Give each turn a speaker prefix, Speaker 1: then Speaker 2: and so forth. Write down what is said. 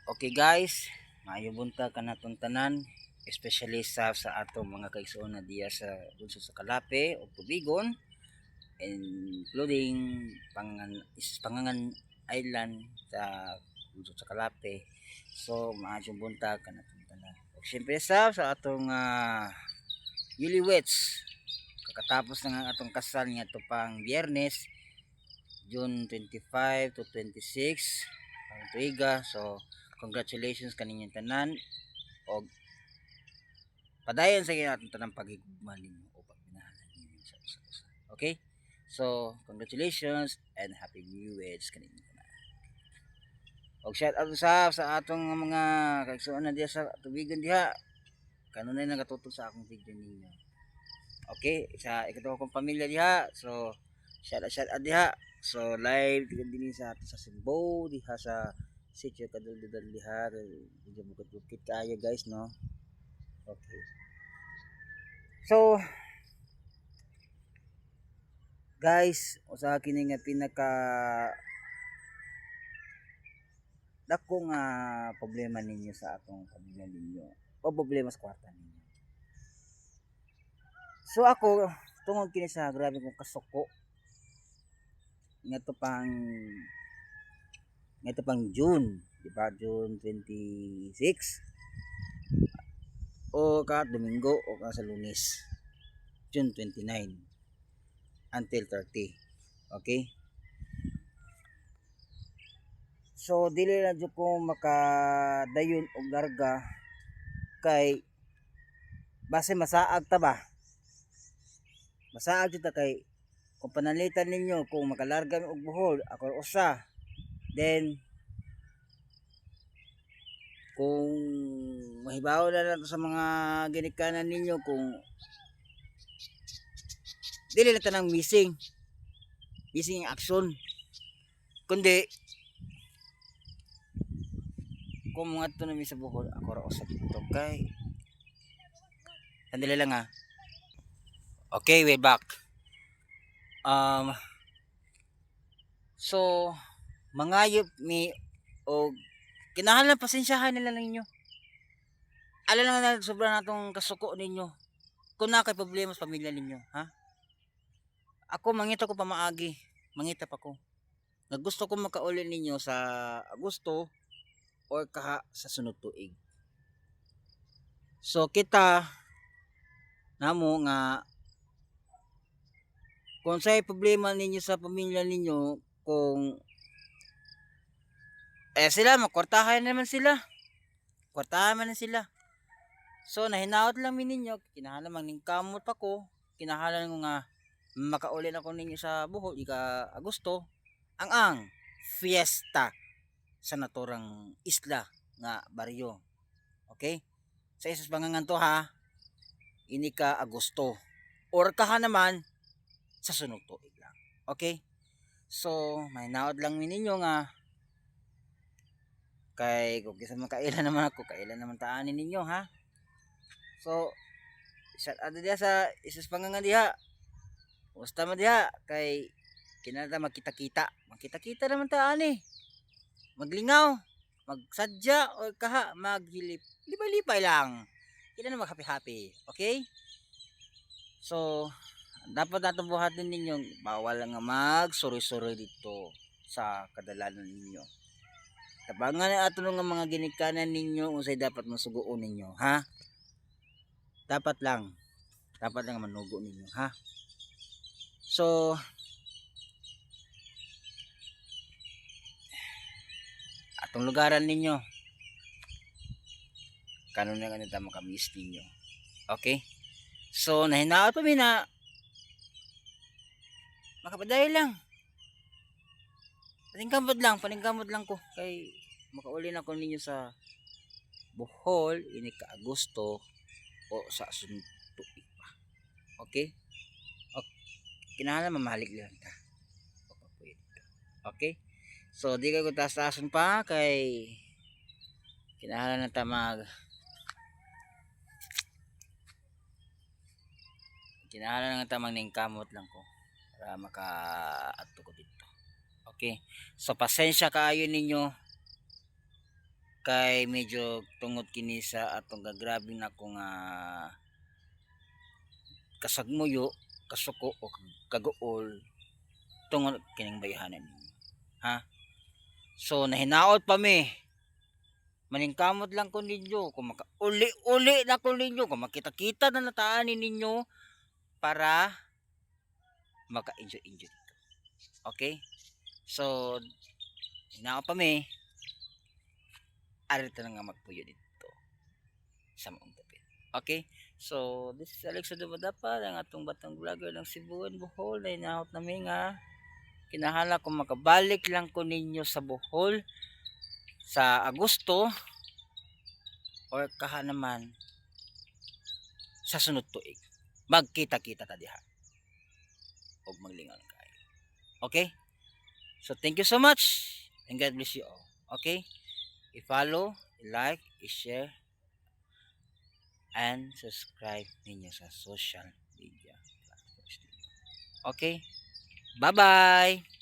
Speaker 1: Okay guys, maayo buntag kanatong tanan, especially sa ato mga kaigsoon na diya sa bunso sa Kalape o Tubigon, including Pangangan Island sa bunso sa Kalape. So maayo buntag kanatong tanan. Ug syempre sa atong Yuliwets, kakatapos na nga atong kasal nga to pang Biyernes, June 25 to 26 ang tuiga. So congratulations kaninyong tanan og padayon sa atong tanang pagigugma ninyo o pagminahalan ninyo sa usa-usa. Okay? So, congratulations and happy new year kaninyong tanan. Og shout out sa atong mga kaigsuon na diha sa tubigan diha. Kanunay nagatutog sa akong video ninyo. Okay, sa ikatuwa kong pamilya diha. So, shout out diha. So, live din sa ato sa Cebu diha sa sitio kaduldudan diha. Medyo bukit-bukit kayo guys, no? Okay. So, guys, usa kini nga pinaka dakong problema ninyo sa atong pamilya ninyo o problema sa kwarta ninyo. So ako tungod kini sa grabe kong kasuko ngadto pang June, di ba? June 26 o ka Domingo o ka sa Lunes. June 29 until 30. Okay? So dili na jud ko makadayon og larga kay base masaag ta ba? Masaag jud ta kay kung panalitan ninyo kung makalarga mi og buhol ako usa, then kung mahibaw na lang sa mga ginikanan ninyo kung dili na tanang missing action, kundi kung mga ito namin sa buhol ako ra usa dito kay sandali lang okay, way back. So mangayop mi og kinahanglan pasensyahan nila ninyo. Alam lang na sobrang natong kasuko ninyo. Kung na kay problema sa pamilya ninyo, ha? Ako mangita ko pa maagi, mangita pa ko. Nga gusto ko makauli ninyo sa Agosto or kaha sa sunod tuig. So kita namo nga kung say problema ninyo sa pamilya ninyo, kung sila makwartahan naman sila. Kwartahan man sila. So nahinaot lang mi ninyo, kinahanglan ning kamot ako, kinahanglan ko nga makauli ako ninyo sa buhol ika Agosto ang fiesta sa naturang isla nga baryo. Okay? Sa isas pangangan to ha, ini ka Agosto or kaha naman sa sunod tuig lang. Okay? So, may naod lang mi ninyo nga kay kung kisa makailan naman ako, kailan naman taanin ninyo ha. So, shout out diha sa isas pangangan diha. Basta man diha kay kinahanglan makita-kita naman ta ani. Maglingaw, magsadya o kaha maghilip. Lipay-lipay lang. Kila na mag-happy-happy, okay? So, dapat natong buhatin ninyo bawal nga mag-suri-suri dito sa kadalanan ninyo. Tabangan ato nga mga ginikanan ninyo unsay dapat masugoon ninyo, ha? Dapat lang manugo ninyo, ha? So, atong lugaran ninyo kanon nga nita makamiss ninyo. Okay? So, nahinaot pa mi na makapaday lang. Paningkamot lang ko kay makauli na ko ninyo sa Bohol ini ka Agosto o sa sunod tuig pa. Okay? Kinahanglan mamalik lang ta. Okay? So di ka ko taas-taason pa kay kinahanglan na ta kinahanglan na ta magningkamot lang ko para maka-adto ko dito. Okay? So pasensya kaayo ninyo kay medyo tungod kini sa atong gagrabe na kung kasagmuyo, kasuko o kaguol tungod kining bayahanan ninyo. Ha? So nahinaot pa mi. Maningkamot lang ko ninyo kung maka-uli-uli na ko ninyo kung makita-kita na nataanin ninyo para maka-enjoy dito. Okay? So hinaot pa mi. Arito na nga magpuyo dito sa maong tapit. Okay? So, this is Alex Dumadapa, ang atong batang vlogger ng Cebu and Bohol. Na inahot namin nga kinahala kung makabalik lang ko ninyo sa Bohol sa Agosto or kaha naman sa sunod tuig. Magkita-kita ta diha og maglingon kayo. Okay? So, thank you so much and God bless you all. Okay? I-follow, i-like, i-share, and subscribe ninyo sa social media platforms. Okay? Bye-bye!